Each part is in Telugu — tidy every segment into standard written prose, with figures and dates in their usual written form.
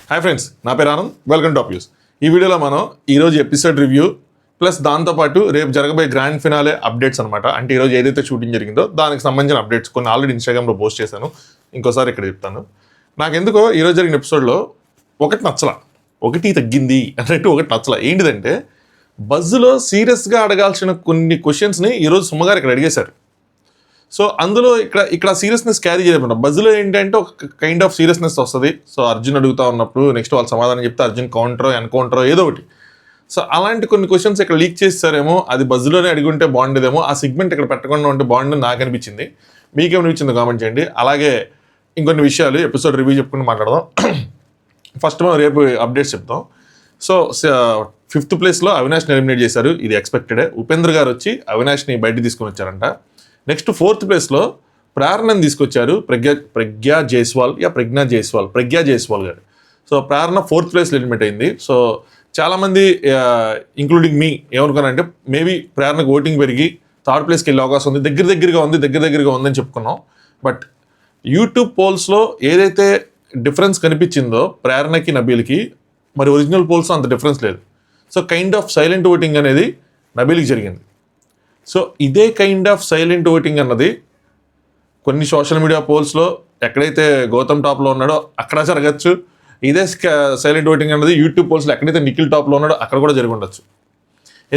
హాయ్ ఫ్రెండ్స్, నా పేరు ఆనంద్. Welcome to news. ఈ వీడియోలో మనం ఈరోజు ఎపిసోడ్ రివ్యూ ప్లస్ దాంతోపాటు రేపు జరగబోయే గ్రాండ్ ఫినాలే అప్డేట్స్ అనమాట. అంటే ఈరోజు ఏదైతే షూటింగ్ జరిగిందో దానికి సంబంధించిన అప్డేట్స్ కొన్ని ఆల్రెడీ ఇన్స్టాగ్రామ్లో పోస్ట్ చేశాను. ఇంకోసారి ఇక్కడ చెప్తాను. నాకు ఎందుకో ఈరోజు జరిగిన ఎపిసోడ్లో ఒకటి నచ్చల, ఒకటి తగ్గింది అన్నట్టు ఒకటి నచ్చల. ఏంటిదంటే బజ్లో సీరియస్గా అడగాల్సిన కొన్ని క్వశ్చన్స్ని ఈరోజు సుమ్మగారు ఇక్కడ అడిగేశారు. సో అందులో ఇక్కడ సీరియస్నెస్ క్యారీ చేయకుండా బజ్లో ఏంటంటే ఒక కైండ్ ఆఫ్ సీరియస్నెస్ వస్తుంది. సో అర్జున్ అడుగుతా ఉన్నప్పుడు నెక్స్ట్ వాళ్ళు సమాధానం చెప్తే అర్జున్ కౌంటరో ఎన్కౌంటరో ఏదో ఒకటి. సో అలాంటి కొన్ని క్వశ్చన్స్ ఇక్కడ లీక్ చేస్తారేమో, అది బజ్లోనే అడిగి ఉంటే బాగుండేదేమో, ఆ సెగ్మెంట్ ఇక్కడ పెట్టకుండా ఉంటే బాగుండేది నాకు అనిపించింది. మీకేమనిపించిందో కామెంట్ చేయండి. అలాగే ఇంకొన్ని విషయాలు ఎపిసోడ్ రివ్యూ చెప్పుకుని మాట్లాడదాం. ఫస్ట్ మనం రేపు అప్డేట్స్ చెప్తాం. సో 5th ప్లేస్లో అవినాష్ని ఎలిమినేట్ చేశారు, ఇది ఎక్స్పెక్టెడే. ఉపేంద్ర గారు వచ్చి అవినాష్ని బయట తీసుకొని వచ్చారంట. నెక్స్ట్ 4th ప్లేస్లో ప్రేరణని తీసుకొచ్చారు, ప్రజ్ఞా జైస్వాల్ గారు. సో ప్రేరణ 4th ప్లేస్లో ఎలిమినేట్ అయింది. సో చాలామంది ఇంక్లూడింగ్ మీ ఏమనుకున్నారంటే మేబీ ప్రేరణకు ఓటింగ్ పెరిగి 3rd ప్లేస్కి వెళ్ళే అవకాశం ఉంది, దగ్గరగా ఉందని చెప్పుకున్నాం. బట్ యూట్యూబ్ పోల్స్లో ఏదైతే డిఫరెన్స్ కనిపించిందో ప్రేరణకి నబీల్కి, మరి ఒరిజినల్ పోల్స్లో అంత డిఫరెన్స్ లేదు. So kind of silent voting అనేది నబీల్కి జరిగింది. సో ఇదే కైండ్ ఆఫ్ సైలెంట్ ఓటింగ్ అన్నది కొన్ని సోషల్ మీడియా పోల్స్లో ఎక్కడైతే గౌతమ్ టాప్లో ఉన్నాడో అక్కడ జరగచ్చు. ఇదే సైలెంట్ ఓటింగ్ అన్నది యూట్యూబ్ పోల్స్లో ఎక్కడైతే నిఖిల్ టాప్లో ఉన్నాడో అక్కడ కూడా జరిగి ఉండొచ్చు.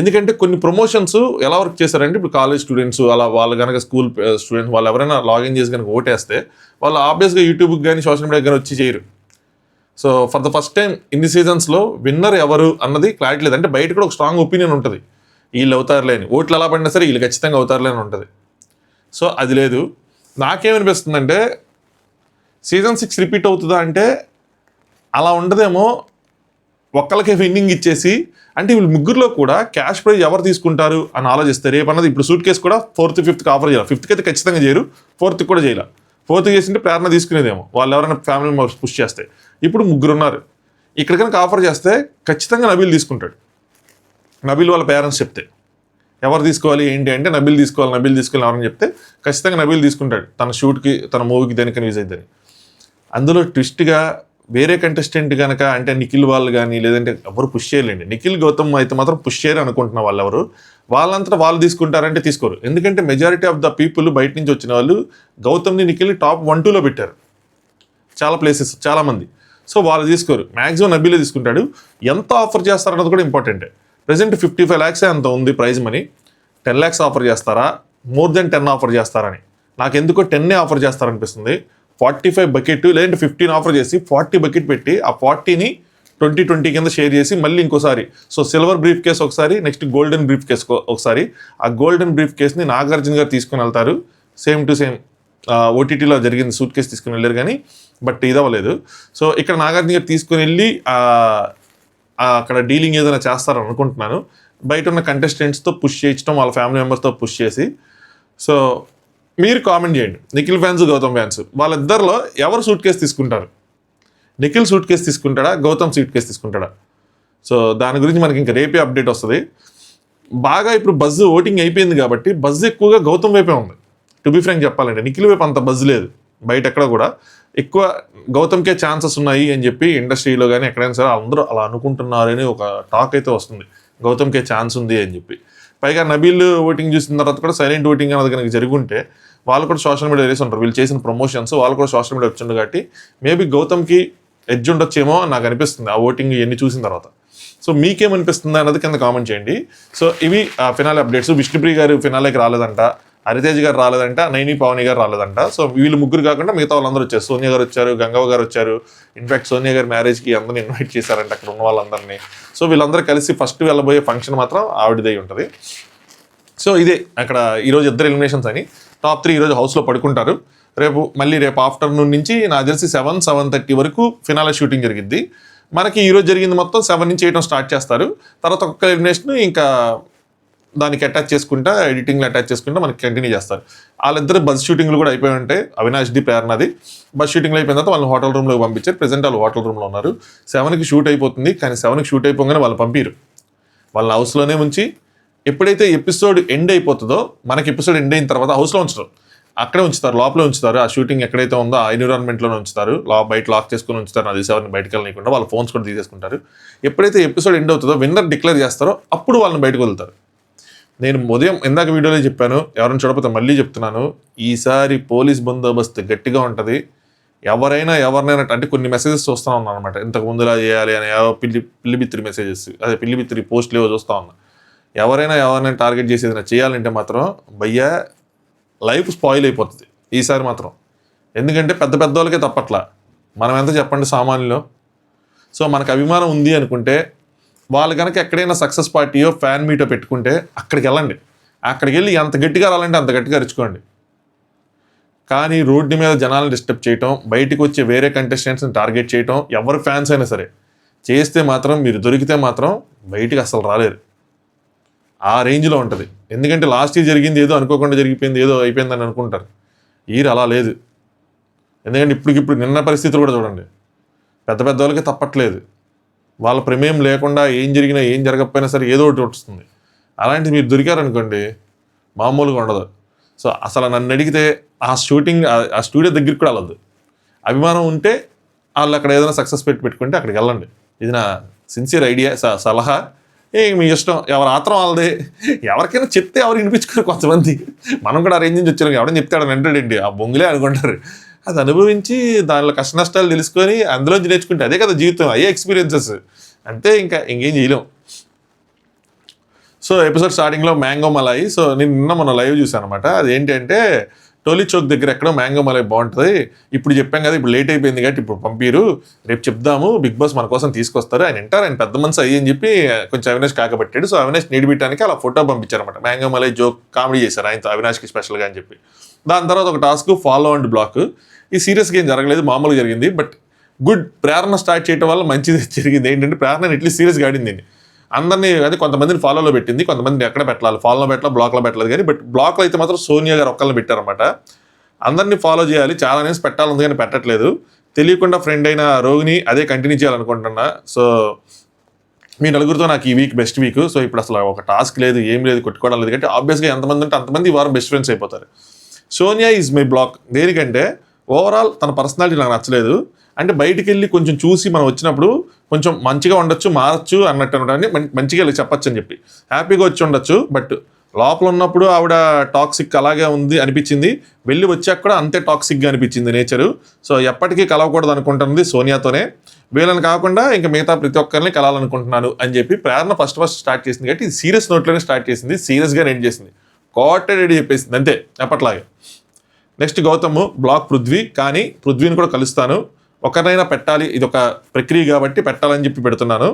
ఎందుకంటే కొన్ని ప్రమోషన్స్ ఎలా వర్క్ చేశారంటే, ఇప్పుడు కాలేజ్ స్టూడెంట్స్ అలా వాళ్ళు కనుక స్కూల్ స్టూడెంట్స్ వాళ్ళు ఎవరైనా లాగిన్ చేసి కనుక ఓటేస్తే వాళ్ళు ఆబ్వియస్గా యూట్యూబ్కి కానీ సోషల్ మీడియాకి కానీ వచ్చి చేయరు. So for the first time ఇన్ని సీజన్స్లో విన్నర్ ఎవరు అన్నది క్లారిటీ లేదు. అంటే బయట కూడా ఒక స్ట్రాంగ్ ఒపీనియన్ ఉంటుంది, వీళ్ళు అవుతారులే అని. ఓట్లు ఎలా పడినా సరే వీళ్ళు ఖచ్చితంగా అవుతారులే అని ఉంటుంది. సో అది లేదు. నాకేమనిపిస్తుందంటే సీజన్ 6 రిపీట్ అవుతుందా అంటే అలా ఉండదేమో. ఒక్కళ్ళకే విన్నింగ్ ఇచ్చేసి, అంటే వీళ్ళు ముగ్గురులో కూడా క్యాష్ ప్రైజ్ ఎవరు తీసుకుంటారు అని ఆలోచిస్తే రేపు అన్నది ఇప్పుడు సూట్ కేసు కూడా 4th 5th ఆఫర్ చేయాలి. 5th అయితే ఖచ్చితంగా చేయరు, 4th కూడా చేయాలి. 4th చేసింటే ప్రేరణ తీసుకునేదేమో వాళ్ళు ఎవరైనా ఫ్యామిలీ మెంబర్స్ పుష్ చేస్తే. ఇప్పుడు ముగ్గురు ఉన్నారు, ఇక్కడ కనుక ఆఫర్ చేస్తే ఖచ్చితంగా నబీల్ తీసుకుంటాడు. నబీల్ వాళ్ళ పేరెంట్స్ చెప్తే ఎవరు తీసుకోవాలి ఏంటి అంటే నబీల్ తీసుకోవాలి ఎవరని చెప్తే ఖచ్చితంగా నబీల్ తీసుకుంటాడు. తన షూట్కి తన మూవీకి దేనికని యూజ్ అవుతుంది. అందులో ట్విస్ట్గా వేరే కంటెస్టెంట్ కనుక అంటే నిఖిల్ వాళ్ళు కానీ లేదంటే ఎవరు పుష్ చేయలేండి. నిఖిల్ గౌతమ్ అయితే మాత్రం పుష్ చేయరు అనుకుంటున్న వాళ్ళు ఎవరు, వాళ్ళంతా వాళ్ళు తీసుకుంటారంటే తీసుకోరు. ఎందుకంటే మెజారిటీ ఆఫ్ ద పీపుల్ బయట నుంచి వచ్చిన వాళ్ళు గౌతమ్ని నిఖిల్ని టాప్ 1, 2లో పెట్టారు చాలా ప్లేసెస్, చాలామంది. సో వాళ్ళు తీసుకోరు, మ్యాక్సిమం నబీలే తీసుకుంటాడు. ఎంత ఆఫర్ చేస్తారన్నది కూడా ఇంపార్టెంటే. ప్రెజెంట్ 55 lakhs అంత ఉంది ప్రైజ్ మనీ. 10 lakhs ఆఫర్ చేస్తారా, మోర్ దెన్ 10 ఆఫర్ చేస్తారని నాకు ఎందుకో 10 ఆఫర్ చేస్తారనిపిస్తుంది. 45 బకెట్ లేదంటే 15 ఆఫర్ చేసి 40 బకెట్ పెట్టి ఆ 40ని 20 కింద షేర్ చేసి మళ్ళీ ఇంకోసారి. సో సిల్వర్ బ్రీఫ్ కేస్ ఒకసారి, నెక్స్ట్ గోల్డెన్ బ్రీఫ్ కేస్ ఒకసారి. ఆ గోల్డెన్ బ్రీఫ్ కేస్ని నాగార్జున గారు తీసుకుని వెళ్తారు. సేమ్ టు సేమ్ ఓటీటీలో జరిగింది, సూట్ కేసు తీసుకుని వెళ్ళారు కానీ బట్ ఇది అవ్వలేదు. సో ఇక్కడ నాగార్జున గారు తీసుకుని వెళ్ళి అక్కడ డీలింగ్ ఏదైనా చేస్తారని అనుకుంటున్నాను. బయట ఉన్న కంటెస్టెంట్స్తో పుష్ చేయించడం, వాళ్ళ ఫ్యామిలీ మెంబర్స్తో పుష్ చేసి. సో మీరు కామెంట్ చేయండి, నిఖిల్ ఫ్యాన్స్ గౌతమ్ ఫ్యాన్స్ వాళ్ళిద్దరిలో ఎవరు సూట్ కేసు తీసుకుంటారు? నిఖిల్ సూట్ కేసు తీసుకుంటాడా, గౌతమ్ సూట్ కేసు తీసుకుంటాడా? సో దాని గురించి మనకి ఇంకా రేపే అప్డేట్ వస్తుంది. బాగా ఇప్పుడు బజ్ ఓటింగ్ అయిపోయింది కాబట్టి బజ్ ఎక్కువగా గౌతమ్ వైపే ఉంది. టు బి ఫ్రాంక్ చెప్పాలంటే నిఖిల్ వైపు అంత బజ్ లేదు. బయట ఎక్కడ కూడా ఎక్కువ గౌతమ్కే ఛాన్సెస్ ఉన్నాయి అని చెప్పి ఇండస్ట్రీలో కానీ ఎక్కడైనా సరే అందరూ అలా అనుకుంటున్నారని ఒక టాక్ అయితే వస్తుంది, గౌతమ్కే ఛాన్స్ ఉంది అని చెప్పి. పైగా నబీల్ ఓటింగ్ చూసిన తర్వాత కూడా సైలెంట్ ఓటింగ్ అనేది కనుక జరుగుంటే వాళ్ళు కూడా సోషల్ మీడియా వేసి ఉంటారు. వీళ్ళు చేసిన ప్రమోషన్స్ వాళ్ళు కూడా సోషల్ మీడియా వచ్చిండు కాబట్టి మేబీ గౌతమ్కి ఎడ్జ్ ఉండొచ్చేమో నాకు అనిపిస్తుంది ఆ ఓటింగ్ ఇవన్నీ చూసిన తర్వాత. సో మీకేమనిపిస్తుంది అన్నది కింద కామెంట్ చేయండి. సో ఇవి ఫినాలే అప్డేట్స్. విష్ణుప్రియ గారు ఫినాలేకి రాలేదంట, హరితేజ్ గారు రాలేదంట, నైని పావని గారు రాలేదంట. సో వీళ్ళు ముగ్గురు కాకుండా మిగతా వాళ్ళందరూ వచ్చారు. సోనియా గారు వచ్చారు, గంగవ్వ గారు వచ్చారు. ఇన్ఫాక్ట్ సోనియా గారు మ్యారేజ్కి అందరిని ఇన్వైట్ చేశారంట అక్కడ ఉన్న వాళ్ళందరినీ. సో వీళ్ళందరూ కలిసి ఫస్ట్ వెళ్ళబోయే ఫంక్షన్ మాత్రం ఆవిడదై ఉంటుంది. సో ఇదే అక్కడ ఈరోజు 2 ఎలిమినేషన్స్ అని. టాప్ 3 ఈరోజు హౌస్లో పడుకుంటారు. రేపు ఆఫ్టర్నూన్ నుంచి నాకు తెలిసి 7-7:30 వరకు ఫినాలే షూటింగ్ జరిగిద్ది. మనకి ఈరోజు జరిగింది మొత్తం 7 నుంచి 8 స్టార్ట్ చేస్తారు. తర్వాత ఒక్కొక్క ఎలిమినేషన్ ఇంకా దానికి అటాచ్ చేసుకుంటా, ఎడిటింగ్లో అటాచ్ చేసుకుంటా మనకి కంటిన్యూ చేస్తారు. వాళ్ళిద్దరు బస్ షూటింగ్లు కూడా అయిపోయి ఉంటాయి. అవినాష్ది, ప్రేరణది బస్ షూటింగ్లో అయిపోయిన తర్వాత వాళ్ళని హోటల్ రూమ్లోకి పంపించారు. ప్రెజెంట్ వాళ్ళు హోటల్ రూమ్లో ఉన్నారు. 7కి షూట్ అయిపోతుంది, కానీ 7కి షూట్ అయిపోగానే వాళ్ళు పంపిరు. వాళ్ళని హౌస్లోనే ఉంచి ఎప్పుడైతే ఎపిసోడ్ ఎండ్ అయిపోతుందో, మనకి ఎపిసోడ్ ఎండ్ అయిన తర్వాత హౌస్లో ఉంచడం, అక్కడే ఉంచుతారు, లోపలే ఉంచుతారు. ఆ షూటింగ్ ఎక్కడైతే ఉందో ఆ ఎన్విరాన్మెంట్లోనే ఉంచుతారు. బయట లాక్ చేసుకుని ఉంచుతారు. నాకు తెలిసి ఎవరిని బయటకు వెళ్ళకుండా వాళ్ళ ఫోన్స్ కూడా తీసేసుకుంటారు. ఎప్పుడైతే ఎపిసోడ్ ఎండ్ అవుతుందో విన్నర్ డిక్లేర్ చేస్తారో అప్పుడు వాళ్ళని బయటకు వదులుతారు. నేను ఉదయం ఇందాక వీడియోలో చెప్పాను, ఎవరైనా చూడకపోతే మళ్ళీ చెప్తున్నాను, ఈసారి పోలీస్ బందోబస్తు గట్టిగా ఉంటుంది. ఎవరినైనా అంటే కొన్ని మెసేజెస్ చూస్తూ ఉన్నాను అనమాట. ఇంతకు ముందులా చేయాలి అని పిల్లి బిత్తిరి మెసేజెస్, అదే పిల్లి బిత్తిరి పోస్ట్లు ఏవో చూస్తూ ఉన్నా. ఎవరైనా టార్గెట్ చేసి ఏదైనా చేయాలంటే మాత్రం భయ్యా లైఫ్ స్పాయిల్ అయిపోతుంది ఈసారి మాత్రం. ఎందుకంటే పెద్ద వాళ్ళకే తప్పట్లా, మనం ఎంత చెప్పండి సామాన్యులు. సో మనకు అభిమానం ఉంది అనుకుంటే వాళ్ళు కనుక ఎక్కడైనా సక్సెస్ పార్టీయో ఫ్యాన్ మీటో పెట్టుకుంటే అక్కడికి వెళ్ళండి. అక్కడికి వెళ్ళి ఎంత గట్టిగా రాలంటే అంత గట్టిగా అరుచుకోండి. కానీ రోడ్డు మీద జనాలను డిస్టర్బ్ చేయటం, బయటికి వచ్చే వేరే కంటెస్టెంట్స్ని టార్గెట్ చేయటం, ఎవరి ఫ్యాన్స్ అయినా సరే చేస్తే మాత్రం మీరు దొరికితే మాత్రం బయటికి అసలు రాలేరు. ఆ రేంజ్లో ఉంటుంది. ఎందుకంటే లాస్ట్ ఇయర్ జరిగింది ఏదో అనుకోకుండా జరిగిపోయింది, ఏదో అయిపోయిందని అనుకుంటారు. ఈరు అలా లేదు. ఎందుకంటే ఇప్పుడు నిన్న పరిస్థితులు కూడా చూడండి, పెద్ద వాళ్ళకి తప్పట్లేదు. వాళ్ళ ప్రమేయం లేకుండా ఏం జరిగినా ఏం జరగకపోయినా సరే ఏదో ఒకటి వస్తుంది. అలాంటిది మీరు దొరికారనుకోండి మామూలుగా ఉండదు. సో అసలు నన్ను అడిగితే ఆ స్టూడియో దగ్గరికి కూడా వెళ్ళద్దు. అభిమానం ఉంటే వాళ్ళు అక్కడ ఏదైనా సక్సెస్ పెట్టుకుంటే అక్కడికి వెళ్ళండి. ఇది నా సిన్సియర్ ఐడియా, సలహా. మీ ఇష్టం, ఎవరి ఆత్రం వాళ్ళది. ఎవరికైనా చెప్తే ఎవరు వినిపించుకోరు కొంతమంది. మనం కూడా ఆ రేంజ్ నుంచి వచ్చారు, ఎవడని చెప్తాడు అంటాడండి, ఆ బొంగులే అనుకుంటారు. అది అనుభవించి దానిలో కష్ట నష్టాలు తెలుసుకొని అందులోంచి నేర్చుకుంటే అదే కదా జీవితం, అయ్యే ఎక్స్పీరియన్సెస్ అంతే. ఇంకేం చేయలేం. సో ఎపిసోడ్ స్టార్టింగ్లో మ్యాంగో మలాయి. సో నేను మొన్న లైవ్ చూసాను అనమాట. అది ఏంటంటే టోలీ చౌక్ దగ్గర ఎక్కడో మ్యాంగో మలాయి బాగుంటుంది. ఇప్పుడు చెప్పాం కదా, ఇప్పుడు లేట్ అయిపోయింది కాబట్టి ఇప్పుడు పంపిరు, రేపు చెప్దాము, బిగ్ బాస్ మన కోసం తీసుకొస్తారు, ఆయన వింటారు, ఆయన పెద్ద మనసు అయ్యి అని చెప్పి కొంచెం అవినాష్ కాకపెట్టాడు. సో అవినాష్ నీడిపెట్టడానికి అలా ఫోటో పంపించారనమాట. మ్యాంగో మలాయి జోక్ కామెడీ చేశారు ఆయనతో, అవినాష్కి స్పెషల్గా అని చెప్పి. దాని తర్వాత ఒక టాస్క్ ఫాలో అండ్ బ్లాక్. ఈ సీరియస్గా ఏం జరగలేదు, మామూలుగా జరిగింది. బట్ గుడ్, ప్రేరణ స్టార్ట్ చేయడం వల్ల మంచిది జరిగింది. ఏంటంటే ప్రేరణ ఎట్లీస్ట్ సీరియస్గా ఆడింది. అందరినీ అదే కొంతమందిని ఫాలోలో పెట్టింది, కొంతమందిని ఎక్కడ పెట్టాలి, ఫాలోలో పెట్టాలి, బ్లాక్లో పెట్టలేదు. కానీ బట్ బ్లాక్లో అయితే మాత్రం సోనియా గారు ఒక్కళ్ళని పెట్టారనమాట. అందరినీ ఫాలో చేయాలి, చాలా నేమ్స్ పెట్టాలని కానీ పెట్టట్లేదు. తెలియకుండా ఫ్రెండ్ అయిన రోగిని అదే కంటిన్యూ చేయాలనుకుంటున్నా. సో మీ నలుగురితో నాకు ఈ వీక్ బెస్ట్ వీక్. సో ఇప్పుడు అసలు ఒక టాస్క్ లేదు, ఏం లేదు, కొట్టుకోవడం లేదు. కాబట్టి ఆబ్వియస్గా ఎంతమంది ఉంటే అంతమంది ఈ వారం బెస్ట్ ఫ్రెండ్స్ అయిపోతారు. Sonia is my block. దేనికంటే ఓవరాల్ తన పర్సనాలిటీ నాకు నచ్చలేదు. అంటే బయటికి వెళ్ళి కొంచెం చూసి మనం వచ్చినప్పుడు కొంచెం మంచిగా ఉండొచ్చు, మారచ్చు అన్నట్టు అనడానికి మంచిగా వెళ్ళి చెప్పచ్చు అని చెప్పి హ్యాపీగా వచ్చి ఉండొచ్చు. బట్ లోపల ఉన్నప్పుడు ఆవిడ టాక్సిక్ అలాగే ఉంది అనిపించింది, వెళ్ళి వచ్చాక కూడా అంతే టాక్సిక్గా అనిపించింది నేచరు. సో ఎప్పటికీ కలవకూడదు అనుకుంటుంది సోనియాతోనే, వీళ్ళని కాకుండా ఇంకా మిగతా ప్రతి ఒక్కరిని కలాలనుకుంటున్నాను అని చెప్పి ప్రేరణ ఫస్ట్ స్టార్ట్ చేసింది. కాబట్టి ఇది సీరియస్ నోట్లోనే స్టార్ట్ చేసింది, సీరియస్గా ఎండ్ చేసింది, కోటెడ్ చెప్పేసింది అంతే ఎప్పట్లాగే. Next Gautam block Prithvi. కానీ పృథ్వీని కూడా కలుస్తాను, ఒకరినైనా పెట్టాలి, ఇది ఒక ప్రక్రియ కాబట్టి పెట్టాలని చెప్పి పెడుతున్నాను.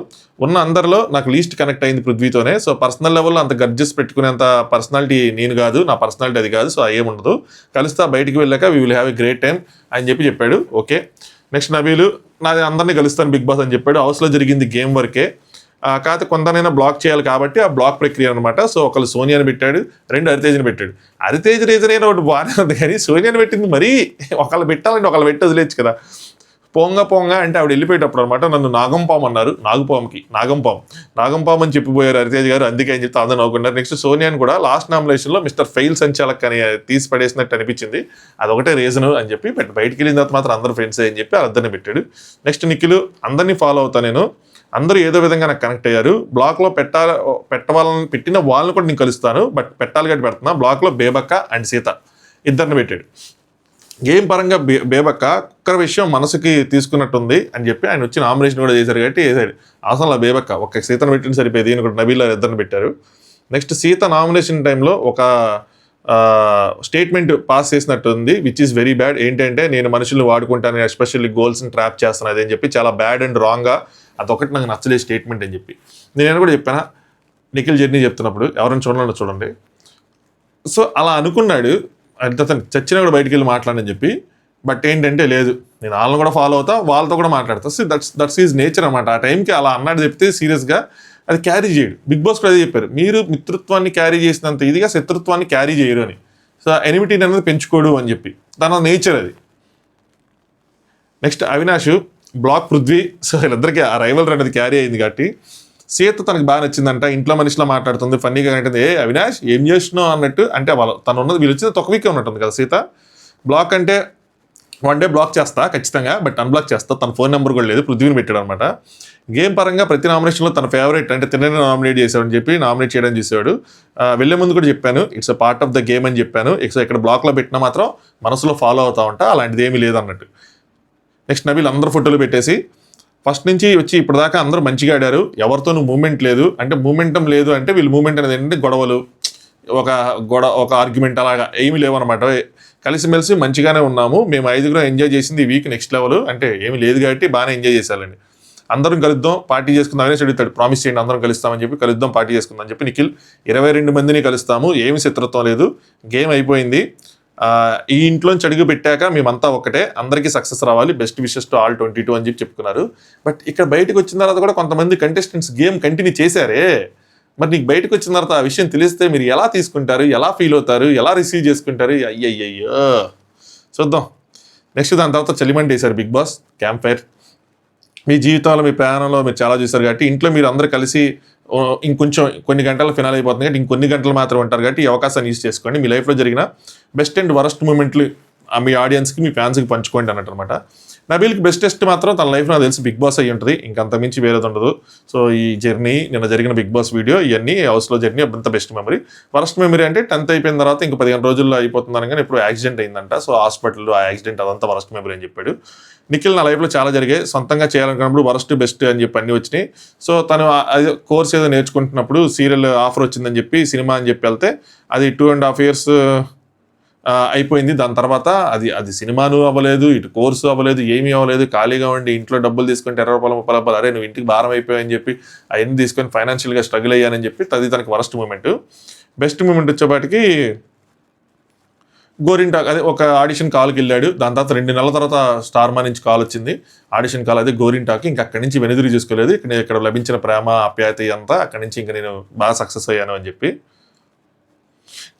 ఉన్న అందరిలో నాకు లీస్ట్ కనెక్ట్ అయింది పృథ్వీతోనే. సో పర్సనల్ లెవెల్లో అంత గర్జెస్ పెట్టుకునేంత పర్సనాలిటీ నేను కాదు, నా పర్సనాలిటీ అది కాదు. సో ఏముండదు, కలుస్తా, బయటికి వెళ్ళాక we will have a great time అని చెప్పి చెప్పాడు. ఓకే. నెక్స్ట్ నబీలు, నాది అందరినీ కలుస్తాను బిగ్ బాస్ అని చెప్పాడు. హౌస్లో జరిగింది గేమ్ వర్కే, కాకపోతే కొందరైనా బ్లాక్ చేయాలి కాబట్టి ఆ బ్లాక్ ప్రక్రియ అనమాట. సో ఒకళ్ళు సోనియాని పెట్టాడు, రెండు హరితేజ్ని పెట్టాడు. హరితేజ్ రీజన్ అయినా ఒకటి బాగానే ఉంది, కానీ సోనియాని పెట్టింది మరీ ఒకళ్ళు పెట్టాలంటే ఒకళ్ళు పెట్టి వదిలేచ్చు కదా. పొంగ అంటే ఆవిడ వెళ్ళిపోయేటప్పుడు అనమాట నన్ను నాగంపాము అన్నారు, నాగంపాము అని చెప్పిపోయారు హరితేజ్ గారు, అందుకే అని చెప్తే అందరూ నవ్వుకున్నారు. నెక్స్ట్ సోనియాని కూడా లాస్ట్ నామినేషన్లో మిస్టర్ ఫెయిల్ సంచాలక్ అని తీసి పడేసినట్టు అనిపించింది, అదొకటే రీజన్ అని చెప్పి బయటికి వెళ్ళిన తర్వాత మాత్రం అందరూ ఫ్రెండ్స్ అని చెప్పి అందరినీ పెట్టాడు. నెక్స్ట్ నిఖిల్, అందరినీ ఫాలో అవుతా నేను, అందరూ ఏదో విధంగా నాకు కనెక్ట్ అయ్యారు. బ్లాక్లో పెట్టిన వాళ్ళని కూడా నేను కలుస్తాను, బట్ పెట్టాలి కాబట్టి పెడుతున్నా. బ్లాక్లో బేబక్క అండ్ సీత ఇద్దరిని పెట్టాడు. గేమ్ పరంగా బేబక్క ఒక్కరి విషయం మనసుకి తీసుకున్నట్టుంది అని చెప్పి ఆయన వచ్చి నామినేషన్ కూడా చేశారు కాబట్టి వేసాడు. అసలు ఆ బేబక్క ఒక్క సీతను పెట్టిన సరిపోయేది, ఈయన కూడా నబీల్ ఇద్దరిని పెట్టారు. నెక్స్ట్ సీత నామినేషన్ టైంలో ఒక స్టేట్మెంట్ పాస్ చేసినట్టుంది, విచ్ ఈస్ వెరీ బ్యాడ్. ఏంటంటే నేను మనుషులను వాడుకుంటాను, ఎస్పెషల్లీ గోల్స్ని ట్రాప్ చేస్తాను అది అని చెప్పి చాలా బ్యాడ్ అండ్ రాంగ్గా, అదొకటి నాకు నచ్చలేదు స్టేట్మెంట్ అని చెప్పి. నేను కూడా చెప్పాను నిఖిల్ జర్నీ చెప్తున్నప్పుడు, ఎవరైనా చూడండి. సో అలా అనుకున్నాడు, అతను చచ్చినా కూడా బయటికి వెళ్ళి మాట్లాడని చెప్పి. బట్ ఏంటంటే లేదు, నేను వాళ్ళని కూడా ఫాలో అవుతా, వాళ్ళతో కూడా మాట్లాడతా. సో దట్స్ ఈజ్ నేచర్ అనమాట. ఆ టైంకి అలా అన్నాడు చెప్తే సీరియస్గా అది క్యారీ చేయడు. బిగ్ బాస్ కూడా అదే చెప్పారు, మీరు మిత్రుత్వాన్ని క్యారీ చేసినంత ఇదిగా శత్రుత్వాన్ని క్యారీ చేయరు అని. సో ఎనిమిటీని అనేది పెంచుకోడు అని చెప్పి తన నేచర్ అది. Next Avinash, block Prithvi. So వీళ్ళిద్దరికి ఆ రైవల్ అనేది క్యారీ అయింది కాబట్టి సీత తనకు బాగా నచ్చిందంట, ఇంట్లో మనిషిలా మాట్లాడుతుంది, ఫన్నీగా ఉంటుంది. అవినాష్ ఏం చేస్తున్నావు అన్నట్టు. అంటే తను ఉన్నది వీళ్ళు వచ్చింది ఒక వీక్ ఉన్నట్టుంది కదా సీత. బ్లాక్ అంటే 1 డే బ్లాక్ చేస్తా ఖచ్చితంగా, బట్ అన్బ్లాక్ చేస్తా. తన ఫోన్ నెంబర్ కూడా లేదు, పృథ్వీని పెట్టాడు అనమాట. గేమ్ పరంగా ప్రతి నామినేషన్లో తన ఫేవరెట్ అంటే తినని నామినేట్ చేశాడని చెప్పి నామినేట్ చేయడం చేశాడు. వెళ్ళే ముందు కూడా చెప్పాను, it's a part of the game అని చెప్పాను. ఇక్కడ బ్లాక్లో పెట్టినా మాత్రం మనసులో ఫాలో అవుతా ఉంటా, అలాంటిది ఏమీ లేదన్నట్టు. నెక్స్ట్ నబీల్ అందరు ఫోటోలు పెట్టేసి ఫస్ట్ నుంచి వచ్చి ఇప్పటిదాకా అందరూ మంచిగా ఆడారు, ఎవరితోనూ మూమెంట్ లేదు. అంటే మూమెంటం లేదు అంటే వీళ్ళు మూమెంట్ అనేది ఏంటంటే గొడవలు, ఒక ఆర్గ్యుమెంట్ అలాగా ఏమీ లేవన్నమాట. కలిసిమెలిసి మంచిగానే ఉన్నాము, మేము 5గురం ఎంజాయ్ చేసింది ఈ వీక్ నెక్స్ట్ లెవెల్. అంటే ఏమీ లేదు కాబట్టి బాగానే ఎంజాయ్ చేశారండి. అందరం కలుద్దాం, పార్టీ చేసుకుందాం అనేసి అడుగుతాడు. ప్రామిస్ చేయండి అందరం కలుస్తామని చెప్పి, కలుద్దాం పార్టీ చేసుకుందాం అని చెప్పి నిఖిల్ 22 మందిని కలుస్తాము, ఏమి శత్రుత్వం లేదు, గేమ్ అయిపోయింది, ఈ ఇంట్లోంచి అడుగు పెట్టాక మేమంతా ఒకటే, అందరికీ సక్సెస్ రావాలి, బెస్ట్ విషెస్ టు ఆల్ 22 అని చెప్పి చెప్పుకున్నారు. బట్ ఇక్కడ బయటకు వచ్చిన తర్వాత కూడా కొంతమంది కంటెస్టెంట్స్ గేమ్ కంటిన్యూ చేశారే. మరి నీకు బయటకు వచ్చిన తర్వాత ఆ విషయం తెలిస్తే మీరు ఎలా తీసుకుంటారు, ఎలా ఫీల్ అవుతారు, ఎలా రిసీవ్ చేసుకుంటారు? అయ్యయ్యో చూద్దాం. నెక్స్ట్ దాని తర్వాత చలిమండి వేశారు బిగ్ బాస్ క్యాంప్ ఫైర్. మీ జీవితంలో మీ ప్రయాణంలో మీరు చాలా చూశారు కాబట్టి ఇంట్లో మీరు అందరూ కలిసి ఇంకొంచెం కొన్ని గంటల ఫినాల్ అయిపోతుంది కాబట్టి ఇంకొన్ని గంటలు మాత్రం ఉంటారు కాబట్టి ఈ అవకాశాన్ని యూజ్ చేసుకోండి. మీ లైఫ్లో జరిగిన బెస్ట్ అండ్ వరస్ట్ మూమెంట్లు మీ ఆడియన్స్కి, మీ ఫ్యాన్స్కి పంచుకోండి అన్నట్టు అనమాట. నబీల్కి బెస్టెస్ట్ మాత్రం తన లైఫ్ నాకు తెలిసి బిగ్ బాస్ అయ్యి ఉంటుంది, ఇంకంత మించి వేరేది ఉండదు. సో ఈ జర్నీ, నిన్న జరిగిన బిగ్ బాస్ వీడియో, ఇవన్నీ హౌస్లో జర్నీ అంత బెస్ట్ మెమరీ. వరస్ట్ మెమరీ అంటే 10th అయిపోయిన తర్వాత ఇంక 15 రోజుల్లో అయిపోతుంది అనగానే ఇప్పుడు యాక్సిడెంట్ అయిందంట. సో హాస్పిటల్లో ఆ యాక్సిడెంట్ అదంతా వరస్ట్ మెమరీ అని చెప్పాడు. నిఖిల్ నా లైఫ్లో చాలా జరిగాయి, సొంతంగా చేయాలనుకున్నప్పుడు వరస్ట్ బెస్ట్ అని చెప్పి అన్నీ వచ్చినాయి. సో తను అది కోర్స్ ఏదో నేర్చుకుంటున్నప్పుడు సీరియల్ ఆఫర్ వచ్చిందని చెప్పి సినిమా అని చెప్పి వెళ్తే అది 2.5 years అయిపోయింది. దాని తర్వాత అది సినిమాను అవ్వలేదు, ఇటు కోర్సు అవ్వలేదు, ఏమీ అవ్వలేదు, ఖాళీగా ఉండి ఇంట్లో డబ్బులు తీసుకుంటే 20 రూపాయలు 30 రూపాయలు, అరే నువ్వు ఇంటికి భారం అయిపోయాయని చెప్పి అవన్నీ తీసుకొని ఫైనాన్షియల్గా స్ట్రగుల్ అయ్యానని చెప్పి అది తనకి వరస్ట్ మూమెంట్. బెస్ట్ మూమెంట్ వచ్చేపాటికి గోరింటాక్, అదే ఒక ఆడిషన్ కాల్కి వెళ్ళాడు. దాని తర్వాత 2 నెలల తర్వాత స్టార్ మా నుంచి కాల్ వచ్చింది, ఆడిషన్ కాల్, అదే గోరింటాక్. ఇంకా అక్కడి నుంచి వెనుదిరి చూసుకోలేదు, ఇక్కడ లభించిన ప్రేమ ఆప్యాయత అంతా అక్కడి నుంచి ఇంకా నేను బాగా సక్సెస్ అయ్యాను అని చెప్పి.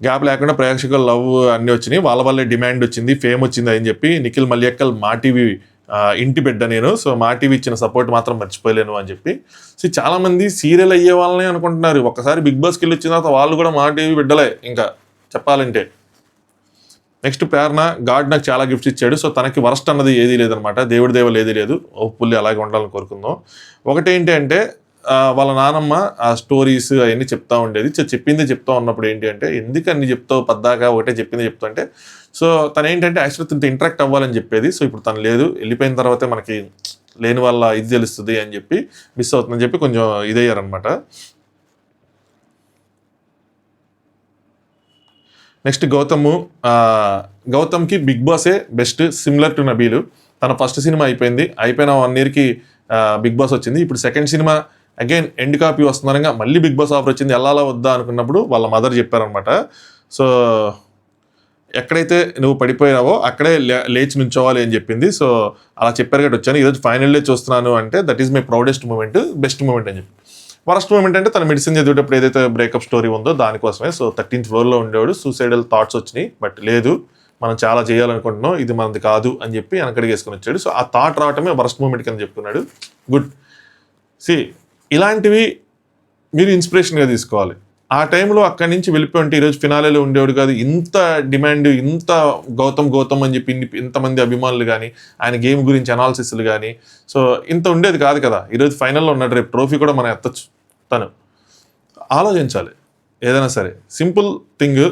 గ్యాప్ లేకుండా ప్రేక్షకుల లవ్ అన్నీ వచ్చినాయి, వాళ్ళ వల్లే డిమాండ్ వచ్చింది, ఫేమ్ వచ్చింది అని చెప్పి నిఖిల్ మల్యక్కల్ మా టీవీ ఇంటి బిడ్డ నేను, సో మా టీవీ ఇచ్చిన సపోర్ట్ మాత్రం మర్చిపోలేను అని చెప్పి. సో చాలామంది సీరియల్ అయ్యే వాళ్ళని అనుకుంటున్నారు, ఒక్కసారి బిగ్ బాస్కి వెళ్ళి వచ్చిన తర్వాత వాళ్ళు కూడా మా టీవీ బిడ్డలే ఇంకా చెప్పాలంటే. నెక్స్ట్ ప్రేరణ, గాడ్ నాకు చాలా గిఫ్ట్స్ ఇచ్చాడు, సో తనకి వరస్ట్ అన్నది ఏదీ లేదనమాట, దేవుడి దేవులు ఏదీ లేదు, పుల్లి అలాగే ఉండాలని కోరుకుందాం. ఒకటేంటి అంటే వాళ్ళ నానమ్మ ఆ స్టోరీస్ అవన్నీ చెప్తా ఉండేది, చెప్పిందే చెప్తా ఉన్నప్పుడు ఏంటి అంటే ఎందుకు అన్ని చెప్తావు పద్దాకా ఒకటే చెప్పిందే చెప్తా అంటే, సో తను ఏంటంటే యాక్చువల్లీ తనతో ఇంటరాక్ట్ అవ్వాలని చెప్పేది. సో ఇప్పుడు తను లేదు, వెళ్ళిపోయిన తర్వాతే మనకి లేని వాళ్ళ ఇది తెలుస్తుంది అని చెప్పి, మిస్ అవుతుందని చెప్పి కొంచెం ఇదయ్యారనమాట. నెక్స్ట్ గౌతమ్కి బిగ్ బాసే బెస్ట్, సిమిలర్ టు నబీలు. తన ఫస్ట్ సినిమా అయిపోయిన 1 yearకి బిగ్ బాస్ వచ్చింది. ఇప్పుడు second cinema again and copy వస్తున్నారంగా మళ్ళీ బిగ్ బాస్ ఆఫర్ వచ్చింది, వెళ్ళాలా వద్దా అనుకున్నప్పుడు వాళ్ళ మదర్ చెప్పారనమాట, సో ఎక్కడైతే నువ్వు పడిపోయావో అక్కడే లేచి నుంచోవాలి అని చెప్పింది. సో అలా చెప్పారు కాబట్టి వచ్చాను, ఈరోజు ఫైనల్ డే చూస్తున్నాను అంటే that is my proudest moment, best moment అని చెప్పి. వరస్ట్ మూమెంట్ అంటే తన మెడిసిన్ చదివేటప్పుడు ఏదైతే బ్రేకప్ స్టోరీ ఉందో దానికోసమే. సో 13th floor ఉండేవాడు, సూసైడల్ థాట్స్ వచ్చినాయి, బట్ లేదు మనం చాలా చేయాలనుకుంటున్నాం, ఇది మనది కాదు అని చెప్పి వెనకడికి వేసుకొని వచ్చాడు. సో ఆ థాట్ రావటమే వరస్ట్ మూమెంట్ కింద చెప్పుకున్నాడు. గుడ్. ఇలాంటివి మీరు ఇన్స్పిరేషన్గా తీసుకోవాలి. ఆ టైంలో అక్కడి నుంచి వెళ్ళిపోయి ఉంటే ఈరోజు ఫినాలేలో ఉండేవాడు కాదు. ఇంత డిమాండ్, ఇంత గౌతమ్ అని చెప్పి ఇంతమంది అభిమానులు కానీ, ఆయన గేమ్ గురించి అనాలిసిస్లు కానీ, సో ఇంత ఉండేది కాదు కదా. ఈరోజు ఫైనల్లో ఉన్నాడు, రేపు ట్రోఫీ కూడా మనం ఎత్తచ్చు. తను ఆలోచించాలి ఏదైనా సరే. సింపుల్ థింగ్,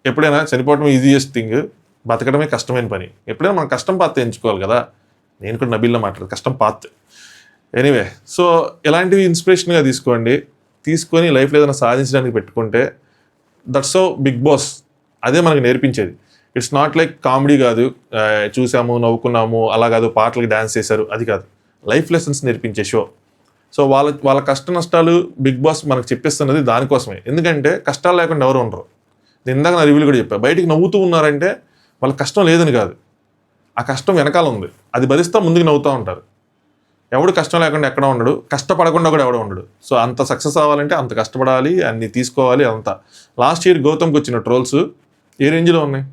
ఎప్పుడైనా చనిపోవడం ఈజియెస్ట్ థింగ్, బతకడమే కష్టమైన పని. ఎప్పుడైనా మనం కష్టం పాత్ ఎంచుకోవాలి కదా. నేను కూడా నబీల్లో మాట్లాడదు, కష్టం పాత్. ఎనీవే, సో ఇలాంటివి ఇన్స్పిరేషన్గా తీసుకొని లైఫ్లో ఏదైనా సాధించడానికి పెట్టుకుంటే దట్స్ సో బిగ్ బాస్ అదే మనకు నేర్పించేది. ఇట్స్ నాట్ లైక్ కామెడీ కాదు, చూసాము నవ్వుకున్నాము అలా కాదు, పాటలకి డ్యాన్స్ చేశారు అది కాదు, లైఫ్ లెసన్స్ నేర్పించే షో. సో వాళ్ళ కష్ట నష్టాలు బిగ్ బాస్ మనకు చెప్పిస్తున్నది దానికోసమే. ఎందుకంటే కష్టాలు లేకుండా ఎవరు ఉండరు. నేను ఇందాక నా రివ్యూలు కూడా చెప్పాను, బయటికి నవ్వుతూ ఉన్నారంటే వాళ్ళ కష్టం లేదని కాదు, ఆ కష్టం వెనకాల ఉంది, అది భరిస్తూ ముందుకు నవ్వుతూ ఉంటారు. ఎవడు కష్టం లేకుండా ఎక్కడ ఉండడు, కష్టపడకుండా కూడా ఎవడు ఉండడు. సో అంత సక్సెస్ అవ్వాలంటే అంత కష్టపడాలి, అన్ని తీసుకోవాలి అంతా. లాస్ట్ ఇయర్ గౌతమ్కి వచ్చిన ట్రోల్స్ ఏ రేంజ్లో ఉన్నాయి,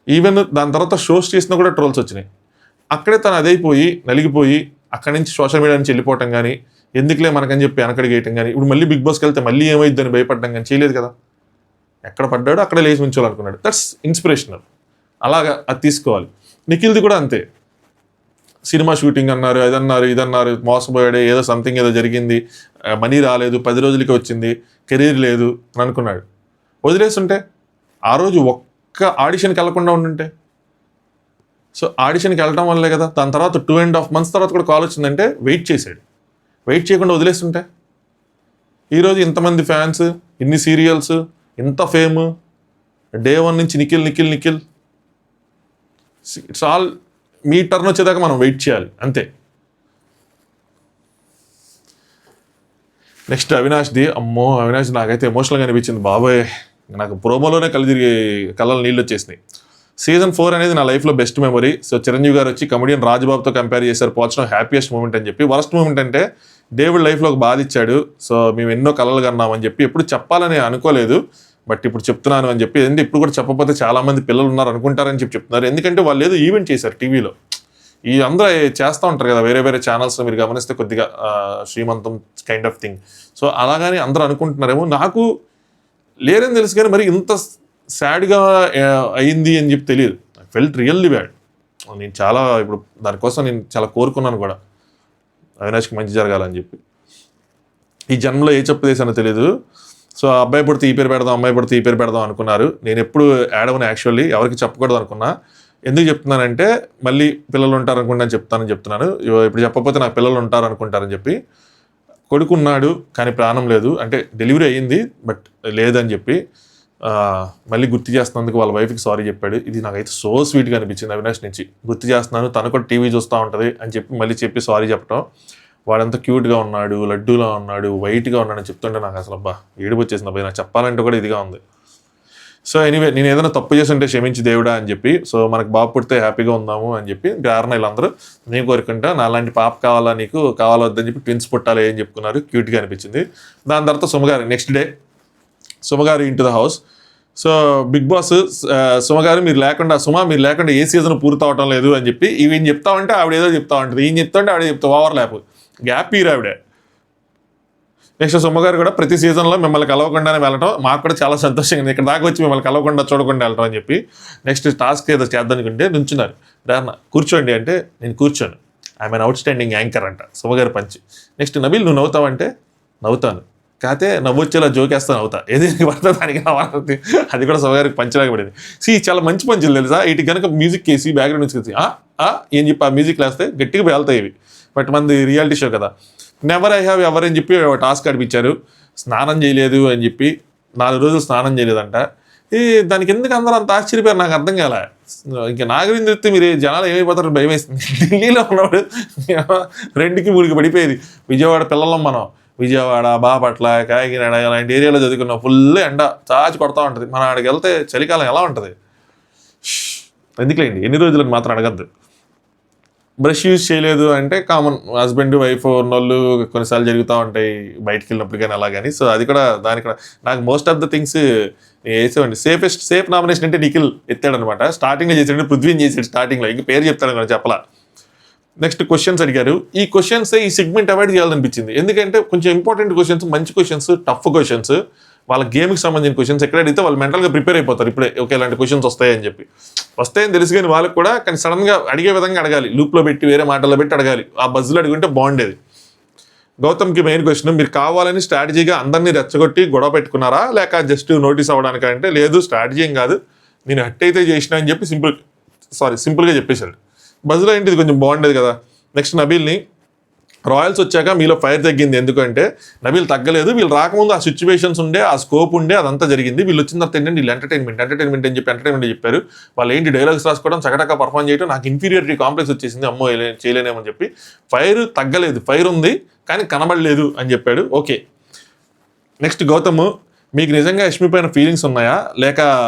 ఈవెన్ దాని తర్వాత షోస్ చేసినా కూడా ట్రోల్స్ వచ్చినాయి. అక్కడే తను అదైపోయి నలిగిపోయి అక్కడి నుంచి సోషల్ మీడియా నుంచి వెళ్ళిపోవటం కానీ ఎందుకులే మనకని చెప్పి వెనకడికి వేయటం కానీ, ఇప్పుడు మళ్ళీ బిగ్ బాస్కి వెళ్తే మళ్ళీ ఏమైద్దని భయపడడం కానీ చేయలేదు కదా. ఎక్కడ పడ్డాడో అక్కడే లేచి ఉంచోవాలనుకున్నాడు. That's inspirational. అలాగా అది తీసుకోవాలి. నిఖిల్ది కూడా అంతే. సినిమా షూటింగ్ అన్నారు, అదన్నారు, ఇదన్నారు, మోసపోయాడు, ఏదో సంథింగ్ ఏదో జరిగింది, మనీ రాలేదు, 10 రోజులకి వచ్చింది, కెరీర్ లేదు అని అనుకున్నాడు. వదిలేస్తుంటే ఆ రోజు ఒక్క ఆడిషన్కి వెళ్లకుండా ఉండుంటే. సో ఆడిషన్కి వెళ్ళడం వల్లే కదా దాని తర్వాత 2.5 months తర్వాత కూడా కాల్ వచ్చిందంటే వెయిట్ చేశాడు. వెయిట్ చేయకుండా వదిలేస్తుంటే ఈరోజు ఇంతమంది ఫ్యాన్స్, ఇన్ని సీరియల్స్, ఇంత ఫేమ్, డే 1 నుంచి Nikhil Nikhil Nikhil. It's all me turn వచ్చేదాకా మనం వెయిట్ చేయాలి అంతే. నెక్స్ట్ అవినాష్ది. అమ్మో, అవినాష్ నాకైతే ఎమోషనల్గా అనిపించింది బాబోయ్. నాకు ప్రోమోలోనే కళ్ళలో నీళ్ళు వచ్చేసినాయి. Season 4 అనేది నా లైఫ్లో బెస్ట్ మెమరీ. సో చిరంజీవి గారు వచ్చి కమెడియన్ రాజబాబుతో కంపేర్ చేశారు, పోల్చడం హ్యాపీయెస్ట్ మూమెంట్ అని చెప్పి. వర్స్ట్ మూమెంట్ అంటే డేవిడ్ లైఫ్లో ఒక బాధ ఇచ్చాడు. సో మేము ఎన్నో కలలు కన్నామని చెప్పి ఎప్పుడు చెప్పాలని అనుకోలేదు, బట్ ఇప్పుడు చెప్తున్నాను అని చెప్పి. ఎందుకంటే ఇప్పుడు కూడా చెప్పకపోతే చాలామంది పిల్లలు ఉన్నారు అనుకుంటారని చెప్పి చెప్తున్నారు. ఎందుకంటే వాళ్ళు ఏదో ఈవెంట్ చేశారు టీవీలో. ఈ అందరూ చేస్తూ ఉంటారు కదా వేరే వేరే ఛానల్స్లో, మీరు గమనిస్తే కొద్దిగా శ్రీమంతం కైండ్ ఆఫ్ థింగ్. సో అలాగని అందరూ అనుకుంటున్నారేమో. నాకు లేరని తెలుసు కానీ మరి ఇంత సాడ్గా అయింది అని చెప్పి తెలియదు. I felt really bad. నేను చాలా ఇప్పుడు దానికోసం నేను చాలా కోరుకున్నాను కూడా అవినాష్కి మంచి జరగాలని చెప్పి. ఈ జన్మలో ఏ చెప్పు చేశానో తెలియదు. సో అబ్బాయి పుడితే ఈ పేరు పెడదాం, అమ్మాయి పుడితే ఈ పేరు పెడదాం అనుకున్నారు. నేను ఎప్పుడు యాడవను యాక్చువల్లీ, ఎవరికి చెప్పకూడదు అనుకున్నా. ఎందుకు చెప్తున్నానంటే మళ్ళీ పిల్లలు ఉంటారు అనుకుంటా చెప్తున్నాను. ఇప్పుడు చెప్పకపోతే నాకు పిల్లలు ఉంటారు అనుకుంటారని చెప్పి. కొడుకున్నాడు కానీ ప్రాణం లేదు, అంటే డెలివరీ అయ్యింది బట్ లేదని చెప్పి మళ్ళీ గుర్తు చేస్తున్నందుకు వాళ్ళ వైఫ్కి సారీ చెప్పాడు. ఇది నాకైతే సో స్వీట్గా అనిపించింది అవినాష్ నుంచి. గుర్తు చేస్తున్నాను, తను కూడా టీవీ చూస్తూ ఉంటుంది అని చెప్పి మళ్ళీ చెప్పి సారీ చెప్పడం. వాడంతా క్యూట్గా ఉన్నాడు, లడ్డూలా ఉన్నాడు, వైట్గా ఉన్నాడు అని చెప్తుంటే నాకు అసలు అబ్బా ఏడుపు వచ్చేసింది అబ్బాయి. నాకు చెప్పాలంటే కూడా ఇదిగా ఉంది. సో ఎనీవే, నేను ఏదైనా తప్పు చేసి ఉంటే క్షమించి దేవుడా అని చెప్పి. సో మనకు బాబు పుడితే హ్యాపీగా ఉందాము అని చెప్పి వీళ్ళందరూ నేను కోరుకుంటా. నా అలాంటి పాప కావాలా, నీకు కావాలొద్దని చెప్పి ట్విన్స్ పుట్టాలి అని చెప్పుకున్నారు. క్యూట్గా అనిపించింది. దాని తర్వాత సుమగారు నెక్స్ట్ డే సుమగారు into the house. So Bigg Boss సుమగారు మీరు లేకుండా ఏ సీజన్ పూర్తి అవటం లేదు అని చెప్పి ఈయన చెప్తా ఉంటే ఆవిడ ఏదో చెప్తా ఉంటుంది, ఈయన చెప్తా ఉంటే ఆవిడ చెప్తా ఓవర్ ల్యాప్ గ్యాప్ ఈరు ఆవిడ. నెక్స్ట్ సుమగారు కూడా ప్రతి సీజన్లో మిమ్మల్ని కలవకుండానే వెళ్ళటం మాకు కూడా చాలా సంతోషంగా, ఇక్కడ దాకా వచ్చి మిమ్మల్ని కలవకుండా చూడకుండా వెళ్ళటం అని చెప్పి. నెక్స్ట్ టాస్క్ ఏదో చేద్దాం అనుకుంటే నుంచున్నారు. రాన్న కూర్చోండి అంటే నేను కూర్చోను, I'm an outstanding anchor అంట సుమగారు పంచి. నెక్స్ట్ నబీల్ నువ్వు నవ్వుతావంటే నవ్వుతాను, కాకపోతే నవ్వొచ్చేలా జోకేస్తాను అవుతా, ఏది పడుతుంది దానికి నవ్వాలి. అది కూడా సుమగారికి పంచలాగా పడింది. చాలా మంచి పంచులు తెలుసా. ఇటు కనుక మ్యూజిక్ వేసి బ్యాక్గ్రౌండ్ మ్యూజిక్ వేసి ఏం చెప్పి ఆ మ్యూజిక్ వేస్తే గట్టిగా వెళ్తాయి ఇవి. బట్ మనది రియాలిటీ షో కదా. నెవర్ ఐ హ్యావ్ ఎవర్ అని చెప్పి టాస్క్ అడిపించారు. స్నానం చేయలేదు అని చెప్పి 4 రోజులు స్నానం చేయలేదంట. దానికి ఎందుకు అందరూ అంత ఆశ్చర్యపోయారు నాకు అర్థం కాలే. ఇంకా నా గురించి చెప్తే మీరు జనాలు ఏమైపోతారు భయం వేస్తుంది. ఢిల్లీలో ఉన్నప్పుడు 2కి 3కి పడిపోయేది. విజయవాడ పిల్లలం మనం, విజయవాడ, బాపట్ల, కాకినాడ అలాంటి ఏరియాలో చదువుకున్నాం. ఫుల్ ఎండ చాచి కొడతా ఉంటుంది. మన ఆడికి వెళ్తే చలికాలం ఎలా ఉంటుంది ఎందుకులేండి, ఎన్ని రోజులకు మాత్రం అడగద్దు. బ్రష్ యూజ్ చేయలేదు అంటే కామన్, హస్బెండ్ వైఫ్ ఉన్నోళ్ళు కొన్నిసార్లు జరుగుతూ ఉంటాయి బయటికి వెళ్ళినప్పుడు కానీ అలా కానీ. సో అది కూడా దానికి కూడా నాకు మోస్ట్ ఆఫ్ ద థింగ్స్ వేసేవండి. సేఫ్ నామినేషన్ అంటే నిఖిల్ ఎత్తాడు అనమాట. స్టార్టింగ్లో చేసాడు, పృథ్వీని చేసాడు స్టార్టింగ్లో, ఇంక పేరు చెప్తాడు కదా చెప్పలా. నెక్స్ట్ క్వశ్చన్స్ అడిగారు. ఈ సెగ్మెంట్ అవాయిడ్ చేయాలనిపించింది. ఎందుకంటే కొంచెం ఇంపార్టెంట్ క్వశ్చన్స్, మంచి క్వశ్చన్స్, టఫ్ క్వశ్చన్స్, వాళ్ళ గేమ్కి సంబంధించిన క్వశ్చన్స్ ఎక్కడ అడిగితే వాళ్ళు మెంటల్గా ప్రిపేర్ అయిపోతారు. ఇప్పుడే ఓకే ఇలాంటి క్వశ్చన్స్ వస్తాయని చెప్పి. వస్తాయని తెలుసు కానీ వాళ్ళకి కూడా కానీ సడన్గా అడిగే విధంగా అడగాలి, లూప్లో పెట్టి వేరే మాటల్లో పెట్టి అడగాలి. ఆ బజ్లో అడుగుంటే బాగుండేది. గౌతమ్కి మెయిన్ క్వశ్చన్, మీరు కావాలని స్ట్రాటజీగా అందరినీ రెచ్చగొట్టి గొడవ పెట్టుకున్నారా లేక జస్ట్ నోటీస్ అవ్వడానికి అంటే, లేదు స్ట్రాటజీ ఏం కాదు, నేను హట్ అయితే చేసినా అని చెప్పి సింపుల్గా చెప్పేశాడు. బజ్లో ఏంటి ఇది కొంచెం బాగుండేది కదా. నెక్స్ట్ నబీల్ని, రాయల్స్ వచ్చాక మీలో ఫైర్ తగ్గింది ఎందుకంటే నబీల్ తగ్గలేదు, వీళ్ళు రాకముందు ఆ సిచ్యువేషన్స్ ఉండే, ఆ స్కోప్ ఉండే, అదంతా జరిగింది. వీళ్ళు వచ్చిన తర్వాత ఏంటంటే వీళ్ళు ఎంటర్టైన్మెంట్ అని చెప్పి ఎంటర్టైన్మెంట్ చెప్పారు. వాళ్ళు ఏంటి డైలాగ్స్ రాసుకోవడం, చకటగా పర్ఫామ్ చేయడం, నాకు ఇన్ఫీరియారిటీ కాంప్లెక్స్ వచ్చేసింది, అమ్మో చేయలేనేమని చెప్పి. ఫైర్ తగ్గలేదు, ఫైర్ ఉంది కానీ కనబడలేదు అని చెప్పాడు. ఓకే. నెక్స్ట్ గౌతమ్, మీకు నిజంగా యష్మి పైన ఫీలింగ్స్ ఉన్నాయా లేక